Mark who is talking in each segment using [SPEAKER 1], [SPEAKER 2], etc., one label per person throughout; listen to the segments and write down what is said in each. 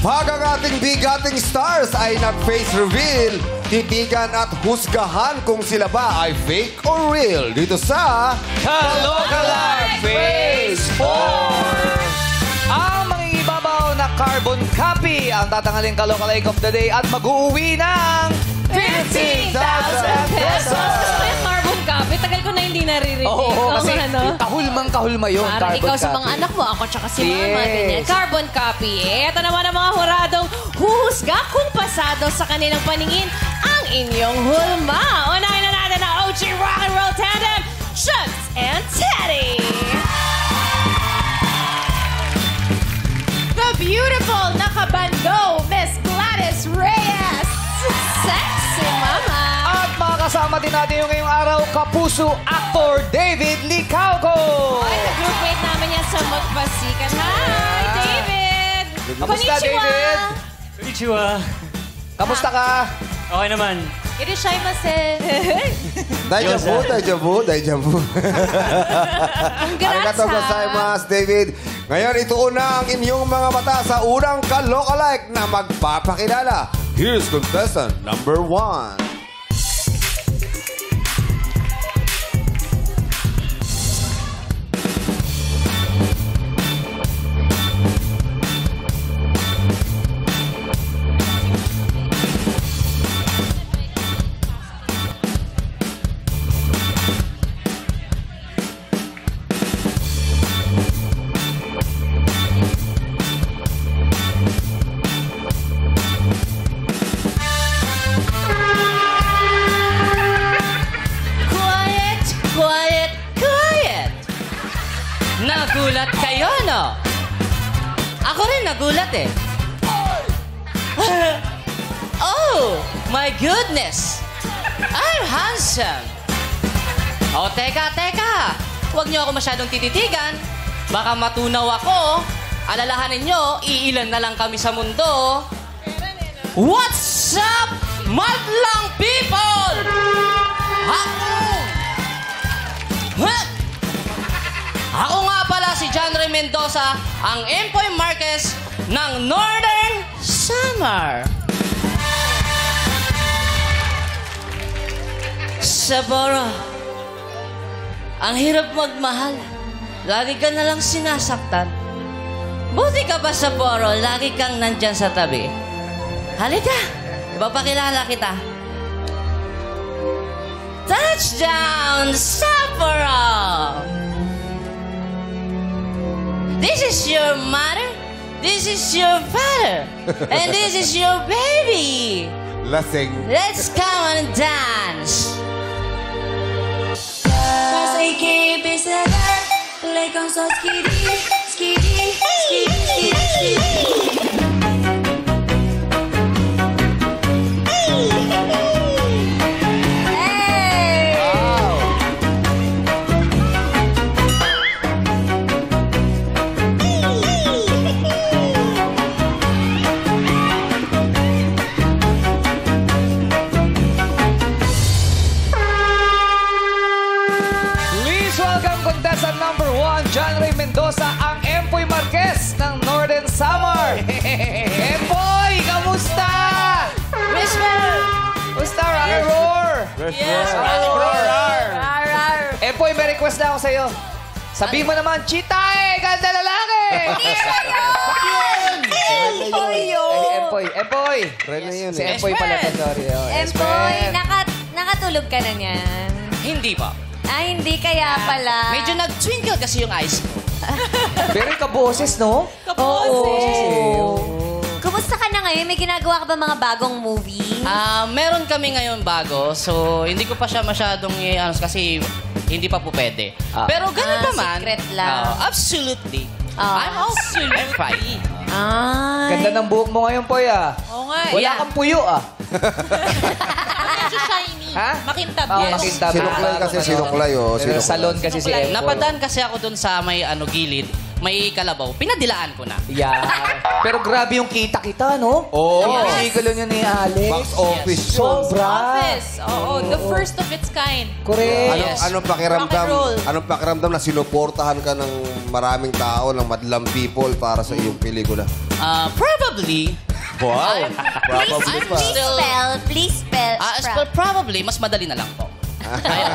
[SPEAKER 1] Pag ang ating bigating stars ay nag-face reveal, titigan at husgahan kung sila ba ay fake or real dito sa
[SPEAKER 2] Kalokalike Phase 4! Ang mangingibabaw na carbon copy ang tatangaling Kalokalike of the Day at mag-uuwi ng
[SPEAKER 3] 15,000 pesos! Carbon copy, tagal ko na hindi naririnig.
[SPEAKER 2] Oo, kasi
[SPEAKER 3] ano?
[SPEAKER 2] kahulmang-kahulma yun.
[SPEAKER 3] Para ikaw sa mga anak mo, ako tsaka si mama. Ganyan. Carbon copy. Ito naman ang mga huradong huhusga kung pasado sa kanilang paningin ang inyong hulma. Unahin na natin ang OG Rock and Roll Tandem, Chugs and Teddy. The beautiful nakabando, Miss Gladys Reyes. Sexy mama.
[SPEAKER 2] At makakasama din natin yung ngayong araw, kapuso actor David Licauco.
[SPEAKER 3] Ay, ka-groupmate namin yan sa Magpasikan. Hi, David!
[SPEAKER 2] Kamusta, David?
[SPEAKER 4] Konnichiwa.
[SPEAKER 2] Kamusta ka?
[SPEAKER 4] Okay naman.
[SPEAKER 3] Irishaimasu.
[SPEAKER 1] Daijambu.
[SPEAKER 3] Congrats,
[SPEAKER 1] Arigatou gozaimasu, David. Ngayon, ituon na ang inyong mga mata sa unang Kalokalike na magpapakilala. Here's contestant number 1.
[SPEAKER 5] Nagulat kayo, no? Ako rin nagulat eh. Oh, my goodness. I'm handsome. Oh, teka. Huwag niyo ako masyadong tititigan. Baka matunaw ako. Alalahanin niyo, iilan na lang kami sa mundo. What's up, madlang people? Ako nga pala si John Ray Mendoza, ang Empoy Marquez ng Northern Samar. Saboro, ang hirap magmahal. Lagi ka na lang sinasaktan. Buti ka pa, Saboro, lagi kang nandyan sa tabi. Halika, ipapakilala kita. Touchdown, Sapporo! This is your mother, this is your father, and this is your baby.
[SPEAKER 1] Lasing.
[SPEAKER 5] Let's come and dance.
[SPEAKER 6] Cause I can't be sad, like I'm so skitty.
[SPEAKER 2] Contestant number 1, John Ray Mendoza, ang Empoy Marquez ng Northern Samar. Empoy, kamusta?
[SPEAKER 5] Whisper!
[SPEAKER 2] Kamusta, rock and roar?
[SPEAKER 5] Yes,
[SPEAKER 2] roar. Empoy, may request na ako sa'yo. Sabihin mo naman, Chitay, ganda lalaki! Empoy.
[SPEAKER 1] Yes.
[SPEAKER 2] Si Empoy pala to, sorry.
[SPEAKER 3] Empoy, nakatulog ka na niyan.
[SPEAKER 5] Hindi pa.
[SPEAKER 3] Hindi kaya pala.
[SPEAKER 5] Medyo nag-twinkle kasi yung eyes ko.
[SPEAKER 2] Very kaboses, no?
[SPEAKER 3] Kumusta ka na ngayon? May ginagawa ka ba mga bagong movie?
[SPEAKER 5] Meron kami ngayon bago, so hindi ko pa siya masyadong kasi hindi pa po pwede. Pero ganun naman.
[SPEAKER 3] Secret lang.
[SPEAKER 5] Absolutely. I'm absolutely fine.
[SPEAKER 2] Ganda ng buhok mo ngayon, Poy,
[SPEAKER 3] Oo nga.
[SPEAKER 2] Wala kang puyo,
[SPEAKER 3] Medyo shiny.
[SPEAKER 2] Ha?
[SPEAKER 3] Makintab.
[SPEAKER 2] Makintab.
[SPEAKER 1] Sinuklay kasi, sinuklay.
[SPEAKER 2] Salon kasi si Empoy.
[SPEAKER 5] Napadaan kasi ako dun sa may gilid. May kalabaw. Pinadilaan ko na.
[SPEAKER 2] Yeah. Pero grabe yung kita-kita, no?
[SPEAKER 1] Oo.
[SPEAKER 2] Sigalo niya ni Alex.
[SPEAKER 1] Box office.
[SPEAKER 2] Sobra.
[SPEAKER 3] Office. Oo, the first of its kind.
[SPEAKER 2] Correct.
[SPEAKER 5] Yes.
[SPEAKER 1] Anong pakiramdam?
[SPEAKER 3] Rock and roll.
[SPEAKER 1] Anong pakiramdam na sinuportahan ka ng maraming tao, ng madlang people para sa iyong pelikula?
[SPEAKER 5] Probably.
[SPEAKER 1] Wow. Probably pa.
[SPEAKER 6] Please spell.
[SPEAKER 5] Spell probably, mas madali na lang po. Ayun.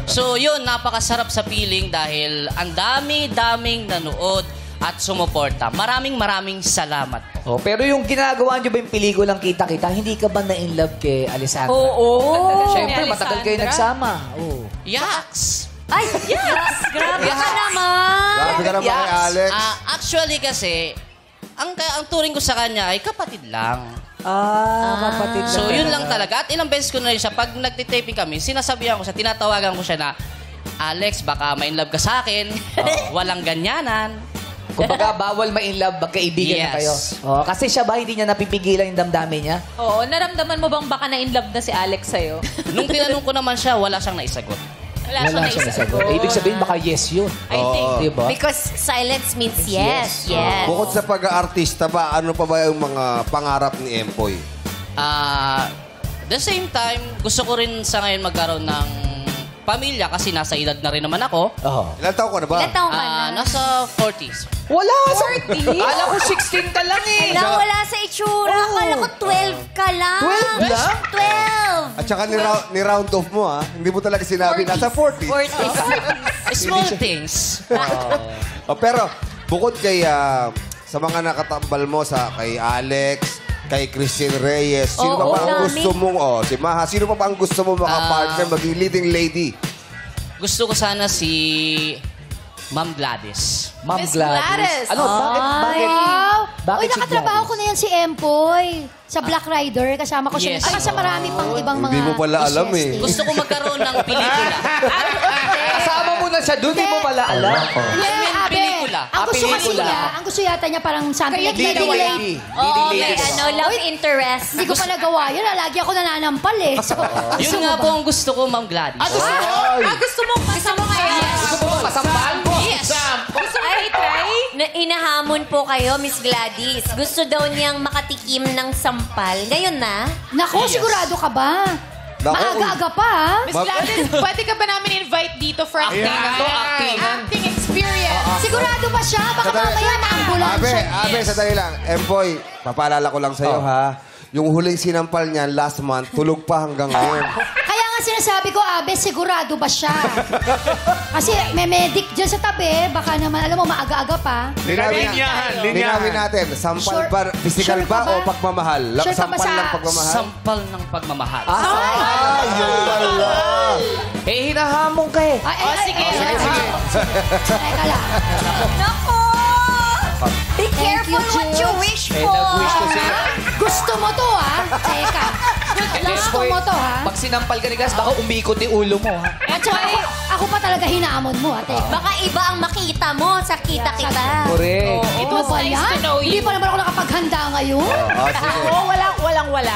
[SPEAKER 5] So yun, napakasarap sa feeling dahil ang dami-daming nanood at sumuporta. Maraming salamat po.
[SPEAKER 2] Oh, pero yung ginagawa niyo ba yung pelikulang Kita-Kita, hindi ka ba na-in-love kay Alessandra?
[SPEAKER 3] Oo.
[SPEAKER 2] Siyempre, matagal kayo nagsama. Oh.
[SPEAKER 5] Yaks!
[SPEAKER 6] Ay, yes! Grabe ka naman!
[SPEAKER 1] Grabe ka naman kay Alex.
[SPEAKER 5] Actually kasi, ang turing ko sa kanya ay kapatid lang.
[SPEAKER 2] Kapatid
[SPEAKER 5] So yun lang talaga. At ilang beses ko na rin siya, pag nagtitaping kami, sinasabihan ko siya, tinatawagan ko siya na, Alex, baka ma-inlove ka sa akin. Walang ganyanan.
[SPEAKER 2] Kumbaga, bawal ma-inlove, magkaibigan na kayo.
[SPEAKER 5] Yes.
[SPEAKER 2] Oh, kasi siya ba hindi niya napipigilan yung damdamin niya?
[SPEAKER 3] Oo, naramdaman mo bang baka na-inlove na si Alex sa'yo?
[SPEAKER 5] Nung tinanong ko naman siya, wala siyang naisagot.
[SPEAKER 3] Wala siyang
[SPEAKER 2] nasagot. Ibig sabihin, baka yes yun.
[SPEAKER 3] I think.
[SPEAKER 2] Diba?
[SPEAKER 6] Because silence means yes. Yes.
[SPEAKER 1] Bukod sa pag-aartista ba, ano pa ba yung mga pangarap ni Empoy?
[SPEAKER 5] The same time, gusto ko rin sa ngayon magkaroon ng pamilya kasi nasa edad na rin naman ako.
[SPEAKER 2] Oh.
[SPEAKER 1] Ilan taon ka na ba?
[SPEAKER 6] Ilan taong ka na?
[SPEAKER 5] Nasa 40s.
[SPEAKER 2] Wala! 40? Kala ko 16 ka lang eh.
[SPEAKER 6] Wala sa itsura. Akala ko 12 ka lang.
[SPEAKER 2] 12 lang?
[SPEAKER 6] 12.
[SPEAKER 1] At saka ni-round off mo, ha? Hindi mo talaga sinabi, nasa 40.
[SPEAKER 5] Small things.
[SPEAKER 1] Pero, bukod kay, sa mga nakatambal mo, kay Alex, kay Christine Reyes, sino pa ba ang gusto mong, si Maha, sino pa ba ang gusto mo makapartner, maging leading lady?
[SPEAKER 5] Gusto ko sana si Ma'am Gladys.
[SPEAKER 2] Ma'am Gladys. Ano? Bakit?
[SPEAKER 7] Wow!
[SPEAKER 2] Bakit
[SPEAKER 7] Uy,
[SPEAKER 2] si
[SPEAKER 7] nakatrabaho
[SPEAKER 2] Gladys?
[SPEAKER 7] ko na yan si Empoy. Sa Black Rider, kasama ko siya.
[SPEAKER 5] Yes.
[SPEAKER 7] Saka sa marami pang ibang mga...
[SPEAKER 1] Hindi mo pala alam eh.
[SPEAKER 5] Gusto ko magkaroon ng pelikula.
[SPEAKER 2] Kasama mo na siya doon, di mo pala alam.
[SPEAKER 5] Pelikula.
[SPEAKER 7] Ang gusto kasi
[SPEAKER 2] pelikula.
[SPEAKER 7] niya, ang gusto yata niya parang something like leading lady.
[SPEAKER 6] Oo, may love interest.
[SPEAKER 7] Hindi ko pa nagawa yun. Lagi ako nananampal eh. So,
[SPEAKER 5] Yun nga po ang gusto ko, Ma'am Gladys.
[SPEAKER 3] Gusto mo ngayon?
[SPEAKER 2] Gusto mo kasampal mo?
[SPEAKER 5] Yes!
[SPEAKER 3] Gusto mo i-try?
[SPEAKER 6] Inahamon po kayo, Miss Gladys. Gusto daw niyang makatikim ng sampal. Ngayon na?
[SPEAKER 7] Nako, sigurado ka ba?
[SPEAKER 1] Naku,
[SPEAKER 7] Maaga-aga pa, ha?
[SPEAKER 3] Miss Gladys, pwede ka ba namin invite dito for acting experience?
[SPEAKER 7] Sigurado ba siya? Baka mamaya na-ambulansya.
[SPEAKER 1] Abe, sandali lang. Empoy, papaalala ko lang sa'yo, ha? Yung huling sinampal niyan last month, tulog pa hanggang ngayon.
[SPEAKER 7] Kaya nga sinasabi ko, Abe, sigurado ba siya? Kasi may medic dyan sa tabi. Baka naman, alam mo, maaga-aga pa.
[SPEAKER 1] Linawin natin, sampal ba, physical
[SPEAKER 7] Sure
[SPEAKER 1] ba
[SPEAKER 7] ka ba?
[SPEAKER 1] o pagmamahal?
[SPEAKER 7] Sure ka ba
[SPEAKER 1] Sampal
[SPEAKER 7] sa-
[SPEAKER 1] ng pagmamahal?
[SPEAKER 5] Sampal ng pagmamahal.
[SPEAKER 1] Yun pala.
[SPEAKER 2] Eh, hinahamon ka eh.
[SPEAKER 7] Sige. Teka lang.
[SPEAKER 6] Nako! Be careful what you wish for.
[SPEAKER 2] nag-wish ko sila.
[SPEAKER 7] Gusto mo to, ha? Teka. Gusto mo to, ha?
[SPEAKER 2] Pag sinampal ka ni Gas, baka umikot yung ulo mo, ha?
[SPEAKER 7] At saka ako pa talaga hinaamon mo, ha? Teka.
[SPEAKER 6] Baka iba ang makita mo sa kita-kita.
[SPEAKER 2] Correct.
[SPEAKER 3] It
[SPEAKER 7] Ano
[SPEAKER 3] was
[SPEAKER 7] ba
[SPEAKER 3] nice
[SPEAKER 7] yan?
[SPEAKER 3] to know
[SPEAKER 7] Hindi
[SPEAKER 3] you.
[SPEAKER 7] pa naman ako nakapaghanda ngayon.
[SPEAKER 1] Sige.
[SPEAKER 3] Walang-wala.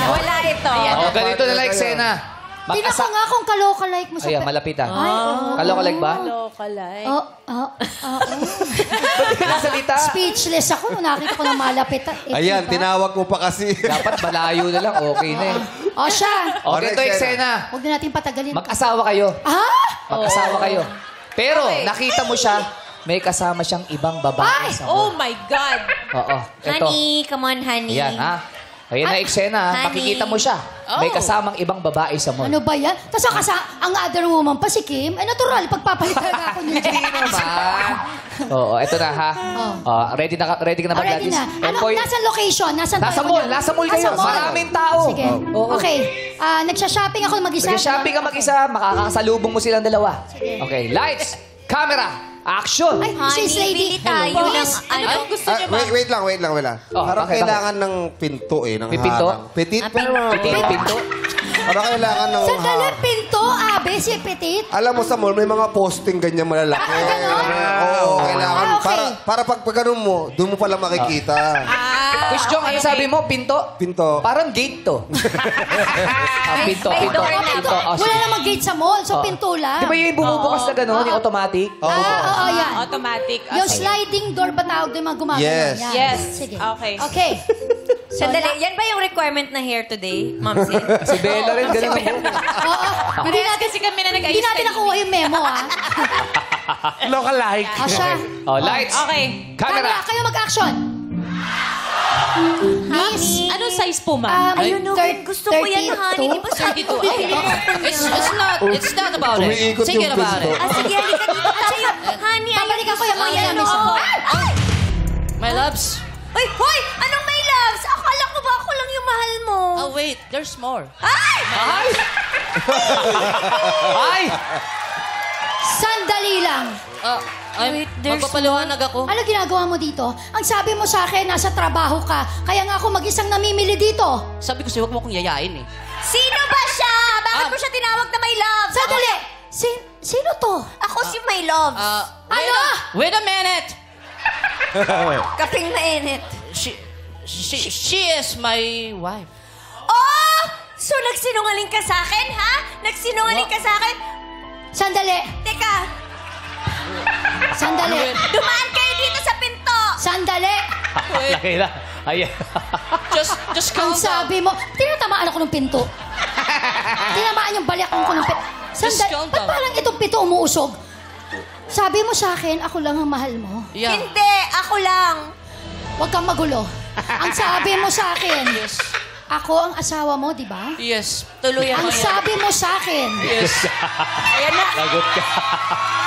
[SPEAKER 6] Wala ito.
[SPEAKER 2] Oh, ganito na like eksena.
[SPEAKER 7] Tingnan ko nga kung kaloka-like mo sa...
[SPEAKER 2] Ayan, malapit ah.
[SPEAKER 7] Ay, oo.
[SPEAKER 2] Kaloka-like ba?
[SPEAKER 3] Lokalike.
[SPEAKER 2] Ba't ka nasalita?
[SPEAKER 7] Speechless ako nung nakita ko na malapit.
[SPEAKER 1] Ayan, tinawag mo pa kasi.
[SPEAKER 2] Dapat malayo na lang, okay na eh.
[SPEAKER 7] O siya.
[SPEAKER 2] Okay, ito eksena.
[SPEAKER 7] Huwag na natin patagalin.
[SPEAKER 2] Mag-asawa kayo.
[SPEAKER 7] Ah?
[SPEAKER 2] Mag-asawa kayo. Pero, nakita mo siya, may kasama siyang ibang babae sa
[SPEAKER 3] Oh my God!
[SPEAKER 2] Oo, ito.
[SPEAKER 6] Honey, come on, honey.
[SPEAKER 2] Ayan, ha? Ayan na eksena, ha?
[SPEAKER 6] Honey.
[SPEAKER 2] Makikita mo siya. May kasamang ibang babae sa mall.
[SPEAKER 7] Ano ba yan? Tapos ang other woman pa si Kim, ay natural, pagpapalitan na ako niya.
[SPEAKER 2] Hindi naman. Oo, ito na ha. Ready ka na ba,
[SPEAKER 7] Ready
[SPEAKER 2] Gladys?
[SPEAKER 7] na. Ano,
[SPEAKER 2] Empoy,
[SPEAKER 7] nasa location?
[SPEAKER 2] Nasa mall kayo. Maraming tao.
[SPEAKER 7] Sige.
[SPEAKER 2] Oo.
[SPEAKER 7] Okay. Nagsha-shopping ako mag-isa.
[SPEAKER 2] Mag-shopping ka mag-isa, makakasalubong mo silang dalawa. Okay, lights, camera, action!
[SPEAKER 7] Ay, sis lady.
[SPEAKER 6] bili tayo ng
[SPEAKER 3] Ano gusto niyo ba?
[SPEAKER 1] Wait lang.
[SPEAKER 2] Oh,
[SPEAKER 1] Parang
[SPEAKER 2] bakit?
[SPEAKER 1] kailangan ng pinto eh. Ng
[SPEAKER 2] May pinto?
[SPEAKER 1] harang. Petit, pero...
[SPEAKER 2] Pinto.
[SPEAKER 1] Parang kailangan ng...
[SPEAKER 7] Sandali, pinto, Abe, si Petit.
[SPEAKER 1] Alam mo sa mall, may mga posting ganyan malalaki.
[SPEAKER 7] ganon?
[SPEAKER 1] Oo, kailangan.
[SPEAKER 7] okay.
[SPEAKER 1] Para pag ganun mo, doon mo pala makikita.
[SPEAKER 2] Chris Jong, ano sabi mo? Pinto?
[SPEAKER 1] Pinto.
[SPEAKER 2] Parang gate to. Pinto.
[SPEAKER 7] Wala namang gate sa mall, so pinto lang.
[SPEAKER 2] Di ba yung bumubukas na gano'n, yung automatic?
[SPEAKER 7] Oo, yan.
[SPEAKER 3] Automatic.
[SPEAKER 7] Yung sliding door ba tawag doon mga gumagano?
[SPEAKER 1] Yes.
[SPEAKER 7] Yan.
[SPEAKER 3] Yes.
[SPEAKER 7] Sige.
[SPEAKER 3] Okay.
[SPEAKER 7] Okay.
[SPEAKER 6] Sandali, yan ba yung requirement na hair today, Ma'am Sin?
[SPEAKER 2] Si Bella rin, gano'n ang buhok.
[SPEAKER 7] Oo. Hindi natin,
[SPEAKER 3] Kasi kami na
[SPEAKER 7] hindi natin nakuha yung memo, ha?
[SPEAKER 2] Local-like.
[SPEAKER 7] O siya.
[SPEAKER 2] Oh, lights.
[SPEAKER 3] Okay.
[SPEAKER 7] Camera,
[SPEAKER 2] Camera.
[SPEAKER 7] kayo mag-action.
[SPEAKER 3] Miss, anong size po, ma'am?
[SPEAKER 6] Ayun, no, gusto ko yan, honey. Di ba sabi ko,
[SPEAKER 5] 32. It's not about it.
[SPEAKER 1] Umiikot
[SPEAKER 5] Sige
[SPEAKER 1] yung
[SPEAKER 5] about
[SPEAKER 1] pinto.
[SPEAKER 5] it.
[SPEAKER 6] sige, halika dito tayo. Honey,
[SPEAKER 7] Babalikan ko yung mga
[SPEAKER 6] yan,
[SPEAKER 7] namin sa-
[SPEAKER 6] oh. Ay!
[SPEAKER 5] My loves.
[SPEAKER 6] Hoy! Anong may loves? Akala ko ba ako lang yung mahal mo?
[SPEAKER 5] Oh, wait. There's more.
[SPEAKER 6] Ay!
[SPEAKER 2] Ay! Ay!
[SPEAKER 7] Sandali lang.
[SPEAKER 6] Wait, there's
[SPEAKER 5] Magpapaliwanag ako.
[SPEAKER 7] Ano ginagawa mo dito? Ang sabi mo sa akin, nasa trabaho ka. Kaya nga ako mag-isang namimili dito.
[SPEAKER 5] Sabi ko sa'yo, huwag mo akong yayain eh.
[SPEAKER 6] Sino ba siya? Bakit mo siya tinawag na may loves?
[SPEAKER 7] Sandali! Sino to?
[SPEAKER 6] Ako si my loves.
[SPEAKER 7] Ano?
[SPEAKER 5] Wait a minute.
[SPEAKER 6] Kaping mainit.
[SPEAKER 5] She is my wife.
[SPEAKER 6] Oh! So nagsinungaling ka sa akin, ha? Nagsinungaling ka sa akin?
[SPEAKER 7] Sandali!
[SPEAKER 6] Teka,
[SPEAKER 7] Sandali!
[SPEAKER 6] dumaan kayo dito sa pinto!
[SPEAKER 7] Sandali!
[SPEAKER 2] Laki na. Ayan.
[SPEAKER 5] Just
[SPEAKER 7] Ang
[SPEAKER 5] calm down.
[SPEAKER 7] sabi mo, tinatamaan ako ng pinto. Tinamaan yung balyak ko ng pinto. Sandali,
[SPEAKER 5] calm
[SPEAKER 7] ba't
[SPEAKER 5] down.
[SPEAKER 7] parang itong pito umuusog? Sabi mo sa akin, ako lang ang mahal mo.
[SPEAKER 5] Yeah.
[SPEAKER 6] Hindi, ako lang.
[SPEAKER 7] Huwag kang magulo. Ang sabi mo sa akin,
[SPEAKER 5] Yes.
[SPEAKER 7] ako ang asawa mo, di ba?
[SPEAKER 5] Yes. Tuluyan
[SPEAKER 7] Ang
[SPEAKER 5] mo yan.
[SPEAKER 7] sabi mo sa akin,
[SPEAKER 5] Yes.
[SPEAKER 6] Ayan na.
[SPEAKER 2] Lagot ka.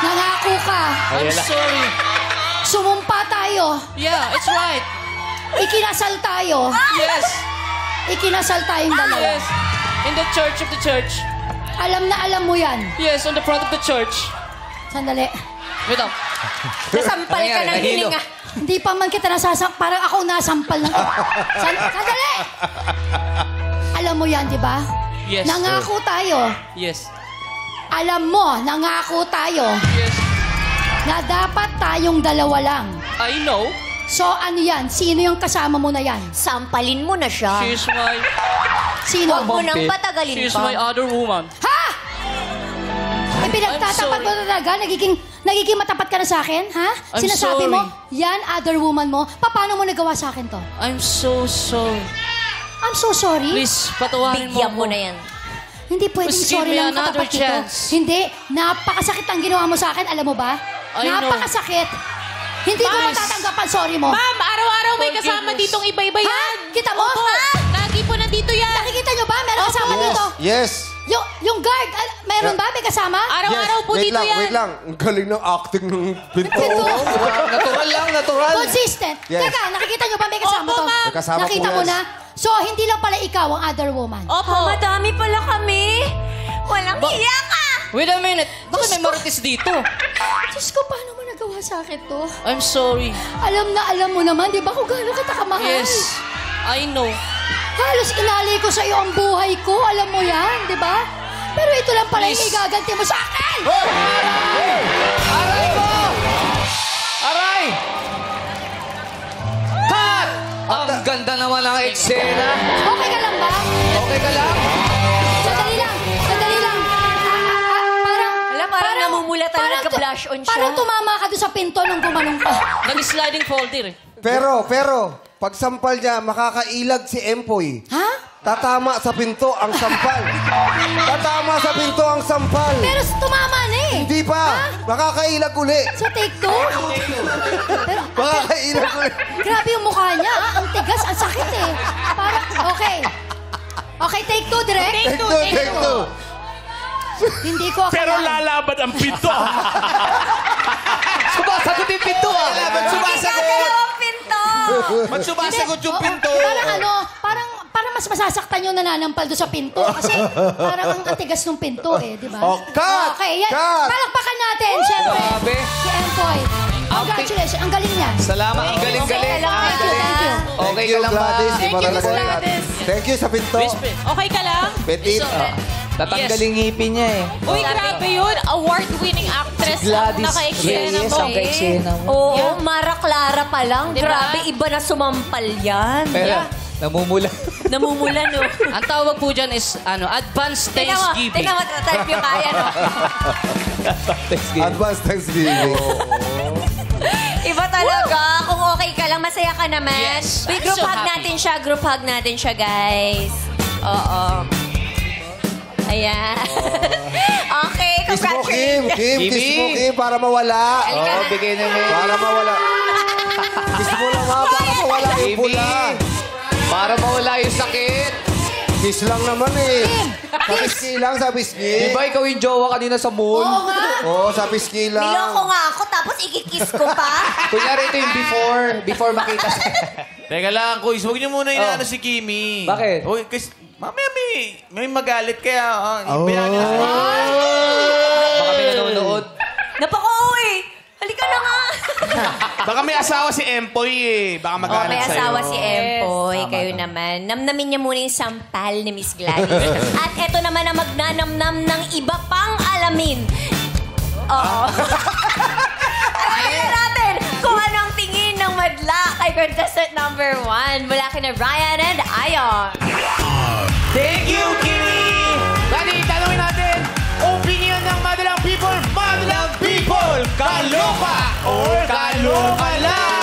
[SPEAKER 7] nangako ka,
[SPEAKER 5] I'm sorry.
[SPEAKER 7] sumumpa tayo,
[SPEAKER 5] Yeah, it's right.
[SPEAKER 7] ikinasal tayo,
[SPEAKER 5] Yes.
[SPEAKER 7] ikinasal tayong dalawa.
[SPEAKER 5] Yes. In the church of the church.
[SPEAKER 7] Alam na alam mo yan.
[SPEAKER 5] Yes, on the front of the church.
[SPEAKER 7] Sandali.
[SPEAKER 5] Wait up.
[SPEAKER 6] Nasampal ka ng
[SPEAKER 2] Nahilo.
[SPEAKER 6] hininga.
[SPEAKER 7] Hindi pa man kita parang ako nasampal ng... Sandali! Alam mo yan, di ba?
[SPEAKER 5] Yes.
[SPEAKER 7] Nangako tayo.
[SPEAKER 5] Yes.
[SPEAKER 7] Alam mo, nangako tayo
[SPEAKER 5] Yes.
[SPEAKER 7] na dapat tayong dalawa lang.
[SPEAKER 5] I know.
[SPEAKER 7] So, ano yan? Sino yung kasama mo na yan?
[SPEAKER 6] Sampalin mo na siya.
[SPEAKER 5] She's my...
[SPEAKER 7] Sino?
[SPEAKER 6] Huwag mo nang patagalin
[SPEAKER 5] She's
[SPEAKER 6] pa.
[SPEAKER 5] my other woman.
[SPEAKER 7] Ha? Eh, pinagtatapat
[SPEAKER 5] I'm
[SPEAKER 7] mo na talaga? Nagiging matapat ka na sa akin? Ha?
[SPEAKER 5] I'm
[SPEAKER 7] Sinasabi
[SPEAKER 5] sorry.
[SPEAKER 7] mo, yan, other woman mo. Paano mo nagawa sa akin to?
[SPEAKER 5] I'm so sorry.
[SPEAKER 7] I'm so sorry.
[SPEAKER 5] Please, patawarin mo
[SPEAKER 6] Bigyan
[SPEAKER 5] ako.
[SPEAKER 6] mo na yan.
[SPEAKER 7] Hindi pwedeng
[SPEAKER 5] Just give
[SPEAKER 7] sorry
[SPEAKER 5] me
[SPEAKER 7] lang
[SPEAKER 5] another
[SPEAKER 7] katapat ito.
[SPEAKER 5] chance.
[SPEAKER 7] Hindi. Napakasakit ang ginawa mo sa akin. Alam mo ba?
[SPEAKER 5] I know.
[SPEAKER 7] Napakasakit. Hindi ko
[SPEAKER 3] Ma'am,
[SPEAKER 7] matatanggap ang sorry mo.
[SPEAKER 3] Ma'am, araw-araw may
[SPEAKER 5] Forgiveness.
[SPEAKER 3] kasama ditong iba-iba yan.
[SPEAKER 7] Ha? Kita mo?
[SPEAKER 3] Opo.
[SPEAKER 7] Ha?
[SPEAKER 3] Lagi po nandito yan.
[SPEAKER 7] Nakikita nyo ba? Meron kasama dito.
[SPEAKER 1] Yes.
[SPEAKER 7] Yung guard, meron ba? May kasama?
[SPEAKER 3] Araw-araw po
[SPEAKER 1] Wait
[SPEAKER 3] dito
[SPEAKER 1] lang,
[SPEAKER 3] yan.
[SPEAKER 1] wait lang. Ang galing ng acting ng pinto.
[SPEAKER 7] Pinto.
[SPEAKER 2] Natural lang, natural.
[SPEAKER 7] Consistent.
[SPEAKER 1] Yes.
[SPEAKER 7] Teka, nakikita nyo ba may kasama
[SPEAKER 3] Opo,
[SPEAKER 7] to?
[SPEAKER 3] ma'am.
[SPEAKER 1] May kasama
[SPEAKER 7] Nakita
[SPEAKER 1] po
[SPEAKER 7] mo
[SPEAKER 1] yan.
[SPEAKER 7] na? So, hindi lang pala ikaw ang other woman.
[SPEAKER 3] Opo.
[SPEAKER 6] Madami pala kami. Walang hiya ka.
[SPEAKER 5] Wait a minute. Bakit may marites dito?
[SPEAKER 7] Diyos ko, paano mo nagawa sa akin to?
[SPEAKER 5] I'm sorry.
[SPEAKER 7] Alam na alam mo naman, di ba kung gaano kita kamahal?
[SPEAKER 5] Yes. I know.
[SPEAKER 7] Halos inalay ko sa iyo ang buhay ko. Alam mo yan, di ba? Pero ito lang pala yung
[SPEAKER 5] Please.
[SPEAKER 7] igaganti mo sa akin!
[SPEAKER 2] Aray mo! Aray! Cut! Ang ganda naman ng eksena.
[SPEAKER 7] Okay ka lang ba?
[SPEAKER 2] Okay ka lang?
[SPEAKER 7] Sandali lang. Sandali lang.
[SPEAKER 6] Parang namumula tayo,
[SPEAKER 7] parang
[SPEAKER 6] nagka-blush on siya.
[SPEAKER 7] Parang tumama ka doon sa pinto nung gumanong ka.
[SPEAKER 5] Nag-sliding folder eh.
[SPEAKER 1] Pero, pag sampal niya, makakailag si Empoy.
[SPEAKER 7] Ha?
[SPEAKER 1] Tatama sa pinto ang sampal. Tatama sa pinto ang sampal.
[SPEAKER 7] Pero tumama na eh.
[SPEAKER 1] Hindi pa. Makakailag uli.
[SPEAKER 7] Sa take two? Pero,
[SPEAKER 1] Makakailag uli.
[SPEAKER 7] grabe yung mukha niya. Ah. Ang tigas, ang sakit eh. Parang, okay. Okay, take two, direct.
[SPEAKER 1] Take two, take two.
[SPEAKER 7] Hindi ko
[SPEAKER 4] Pero
[SPEAKER 7] akalain.
[SPEAKER 4] lalabad ang pinto.
[SPEAKER 2] Sumasagot yung pinto ah.
[SPEAKER 6] Dalawang pinto.
[SPEAKER 1] Magsumasagot yung pinto.
[SPEAKER 7] Parang mas masasaktan yung nananampal doon sa pinto. Kasi parang ang tigas ng pinto eh, di ba?
[SPEAKER 1] Oh, cut!
[SPEAKER 7] Okay, yan.
[SPEAKER 1] Cut!
[SPEAKER 7] Palakpakan natin, syempre.
[SPEAKER 2] Grabe.
[SPEAKER 7] Si Empoy. Congratulations, ang galing niya.
[SPEAKER 2] Salamat. Ang galing-galing.
[SPEAKER 7] Thank you, thank you.
[SPEAKER 2] Okay ka lang ba?
[SPEAKER 1] Gladys.
[SPEAKER 3] Thank
[SPEAKER 1] Iba
[SPEAKER 3] you,
[SPEAKER 1] talaga
[SPEAKER 3] Miss
[SPEAKER 1] yan.
[SPEAKER 3] Gladys.
[SPEAKER 1] Thank you sa pinto.
[SPEAKER 5] Whisper.
[SPEAKER 3] Okay ka lang?
[SPEAKER 1] Petit.
[SPEAKER 2] Tatanggalin ngipin niya eh.
[SPEAKER 3] Uy, grabe yun. Award-winning actress
[SPEAKER 2] Gladys
[SPEAKER 3] ang naka-eksena
[SPEAKER 2] Reyes
[SPEAKER 3] mo.
[SPEAKER 2] ang ka-eksena mo.
[SPEAKER 6] Oo, Mara Clara pa lang.
[SPEAKER 3] Diba?
[SPEAKER 6] Grabe, iba na sumampal yan.
[SPEAKER 2] Pero, namumula.
[SPEAKER 6] Namumula, no?
[SPEAKER 5] Ang tawag po dyan is, advanced Thanksgiving.
[SPEAKER 6] Tingnan mo, tatype yung kaya, no?
[SPEAKER 2] Thanksgiving.
[SPEAKER 1] Advance Thanksgiving.
[SPEAKER 6] Iba talaga. Kung okay ka lang, masaya ka naman.
[SPEAKER 5] Yes,
[SPEAKER 6] Uy,
[SPEAKER 5] I'm
[SPEAKER 6] group
[SPEAKER 5] so
[SPEAKER 6] hug
[SPEAKER 5] happy.
[SPEAKER 6] natin siya. Group hug natin siya, guys. Oo. Ayan. Okay,
[SPEAKER 1] Kiss mo, Kim.
[SPEAKER 6] congratulations.
[SPEAKER 1] Kim, kiss mo, Kim, para mawala.
[SPEAKER 2] Oo, bigay na niya.
[SPEAKER 1] Para mawala. Kiss mo lang ha, para mawala. pula.
[SPEAKER 2] Para mawala yung sakit.
[SPEAKER 1] Kiss lang naman eh. Sa pisngi lang, sa pisngi.
[SPEAKER 2] Di ba ikaw yung jowa kanina sa moon?
[SPEAKER 7] Oo nga.
[SPEAKER 1] Oo, sa pisngi lang.
[SPEAKER 6] Niloko nga ako, tapos ikikiss ko pa.
[SPEAKER 2] Kunyari ito yung before makita sa...
[SPEAKER 8] Teka lang, Kuis. Huwag niyo muna inaano si Kimi.
[SPEAKER 2] Bakit?
[SPEAKER 8] Uy, kasi mamaya may magalit kaya. Ibayaan niyo na.
[SPEAKER 2] Baka may nanonood.
[SPEAKER 6] Napaka-uwi. Halika na nga.
[SPEAKER 8] Baka may asawa si Empoy eh. Baka
[SPEAKER 6] Oh,
[SPEAKER 8] magalit
[SPEAKER 6] may
[SPEAKER 8] sa'yo.
[SPEAKER 6] asawa si Empoy. Kayo naman. Namnamin niya muna yung sampal ni Miss Gladys. At eto naman ang magnanamnam ng iba pang alamin. Oo. Alamin na natin kung ano ang tingin ng madla kay contestant number 1 mula kina Ryan and Ayon.
[SPEAKER 8] Thank you, Kimi! Dati, tanongin natin, opinion ng madalang people, kaloka or kaloka lang!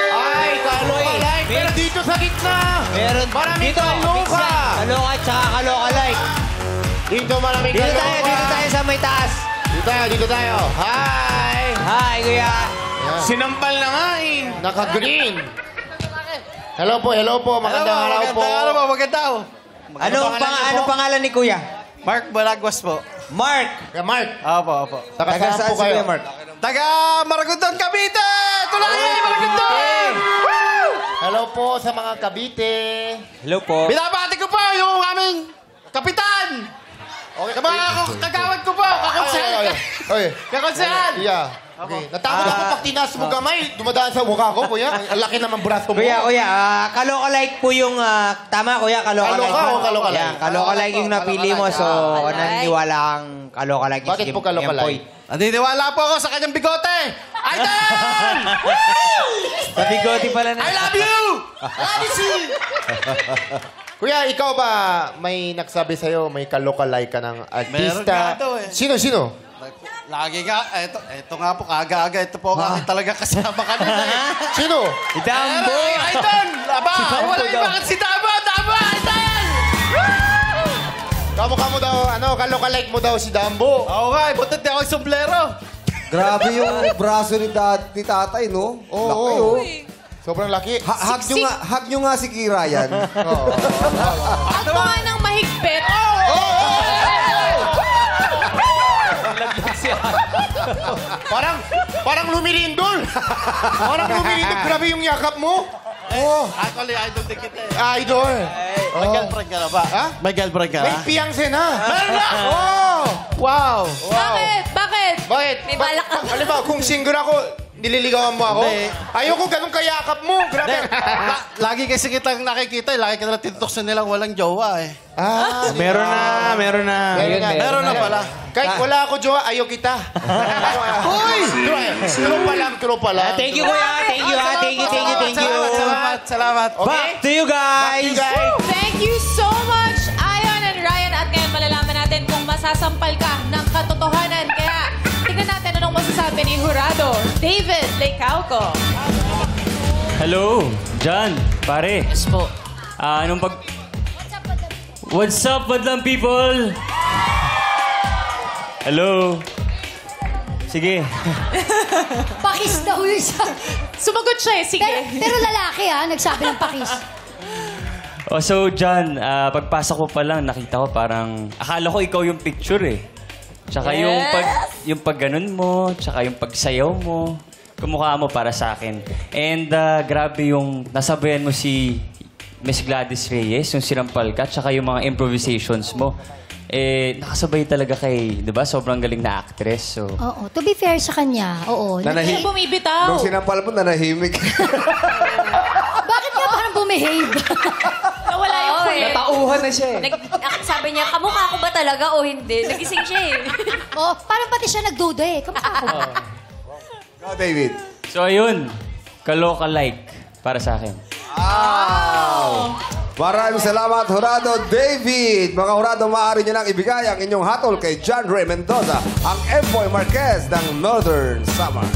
[SPEAKER 8] Ay, kaloka like. Pero dito sa gitna, maraming kaloka.
[SPEAKER 9] Kaloka at saka kaloka like.
[SPEAKER 8] Dito maraming kaloka.
[SPEAKER 9] Dito tayo sa may taas.
[SPEAKER 8] Dito tayo. Hi!
[SPEAKER 9] Hi, kuya.
[SPEAKER 8] Sinampal na nga eh. Naka-green. Hello po. Magandang araw po.
[SPEAKER 9] Anong pangalan ni kuya?
[SPEAKER 10] Mark Balagwas po.
[SPEAKER 9] Mark.
[SPEAKER 8] Mark.
[SPEAKER 10] Opo.
[SPEAKER 8] Taga saan po kayo?
[SPEAKER 9] Mark?
[SPEAKER 10] Taga Maragondon, Cavite! Tulay! Maragondon!
[SPEAKER 8] Hello po sa mga Cavite.
[SPEAKER 9] Hello po.
[SPEAKER 10] Binabati ko po yung aming kapitan!
[SPEAKER 8] Okay.
[SPEAKER 10] Sa mga kagawad ko po, kakonsehan!
[SPEAKER 8] Okay.
[SPEAKER 10] Kakonsehan!
[SPEAKER 8] Yeah. Okay. Natakot ako pag tinaas mo kamay. Dumadaan sa mukha ko, kuya. Ang laki naman braso mo.
[SPEAKER 9] Kuya, kaloka like po yung, tama kuya, kaloka like.
[SPEAKER 8] Kaloka o kaloka like?
[SPEAKER 9] Yeah, kaloka like yung napili mo, so naniniwala kang kaloka like.
[SPEAKER 8] Bakit po kaloka like?
[SPEAKER 10] Naniniwala po ako sa kanyang bigote! Idol!
[SPEAKER 9] Sa bigoti pala na.
[SPEAKER 10] I love you!
[SPEAKER 8] Kuya, ikaw ba may nagsabi sa'yo, may kaloka like ka ng artista?
[SPEAKER 10] Meron nga daw eh.
[SPEAKER 8] Sino?
[SPEAKER 10] Lagi nga, eto nga po, kaga-aga, ito po kami talaga kasama kanina eh.
[SPEAKER 8] Sino?
[SPEAKER 9] Dambo!
[SPEAKER 10] Idol! Aba, wala yung bakit si Dambo! Idol!
[SPEAKER 8] Kamukha mo daw, kaloka like mo daw si Dambo.
[SPEAKER 10] Oo nga, butot di ako yung sombrero.
[SPEAKER 1] Grabe yung braso ni tatay, no?
[SPEAKER 8] Oo.
[SPEAKER 1] Laki, oh.
[SPEAKER 8] Sobrang laki.
[SPEAKER 1] Hug nyo nga si Kira yan.
[SPEAKER 3] At mo nga ng mahigpit.
[SPEAKER 8] Parang lumilindol. Grabe yung yakap mo. Oh.
[SPEAKER 10] Actually, idol din kita eh.
[SPEAKER 8] Idol.
[SPEAKER 10] May girlfriend ka na ba?
[SPEAKER 8] Ha?
[SPEAKER 10] May girlfriend ka
[SPEAKER 8] May
[SPEAKER 10] na?
[SPEAKER 8] fiancé na.
[SPEAKER 10] Meron na!
[SPEAKER 8] Oh.
[SPEAKER 10] Wow!
[SPEAKER 3] Bakit?
[SPEAKER 8] Bakit?
[SPEAKER 6] May balak ka.
[SPEAKER 8] Alam ba, kung single ako, nililigawan mo ako?
[SPEAKER 10] Hindi.
[SPEAKER 8] Ayoko ganun kayakap mo. Grabe.
[SPEAKER 10] Lagi kasi kitang nakikita eh. Lagi ka na tinutoksan nilang walang jowa eh.
[SPEAKER 9] Meron na.
[SPEAKER 8] Meron na pala. Kahit wala ako jowa, ayaw kita. Uy! True pa lang.
[SPEAKER 9] Thank you kuya. Thank you.
[SPEAKER 10] Salamat.
[SPEAKER 9] Back to you guys.
[SPEAKER 3] Thank you so much, Ayon and Ryan. At ngayon malalaman natin kung masasampal ka ng katotohanan. Kaya tingnan natin anong masasabi ni Jurado David Lecauco.
[SPEAKER 4] Hello, John, pare.
[SPEAKER 5] Yes po.
[SPEAKER 4] What's up, madlang people? Hello. Sige.
[SPEAKER 7] Pakis daw yun siya.
[SPEAKER 3] Sumagot siya eh. Sige.
[SPEAKER 7] Pero lalaki nagsabi ng pakis.
[SPEAKER 4] So, John, pagpasok ko pa lang, nakita ko parang... Akala ko ikaw yung picture eh. Tsaka yung pag ganun mo, tsaka yung pagsayaw mo, kumukha mo para sa akin. And grabe yung nasabayan mo si Miss Gladys Reyes, yung sinampal ka, tsaka yung mga improvisations mo. Nakasabay talaga kay, di ba? Sobrang galing na actress. So.
[SPEAKER 7] Oo. To be fair sa kanya, oo.
[SPEAKER 3] Hindi bumibitaw.
[SPEAKER 1] Nung sinampal mo, nanahimik.
[SPEAKER 7] Bakit nga parang bumehave?
[SPEAKER 3] Nawala yung kuya.
[SPEAKER 2] Natauhan na siya eh.
[SPEAKER 6] Sabi niya, kamukha ko ba talaga o hindi? Nagising siya eh.
[SPEAKER 7] Oo, parang pati siya nagduda eh. Kamukha ko.
[SPEAKER 1] Go, David.
[SPEAKER 4] So, ayun. Kaloka like para sa akin.
[SPEAKER 1] Maraming salamat, Jurado David. Mga Jurado, maaari nyo lang ibigay ang inyong hatol kay John Ray Mendoza, ang Empoy Marquez ng Northern Samar.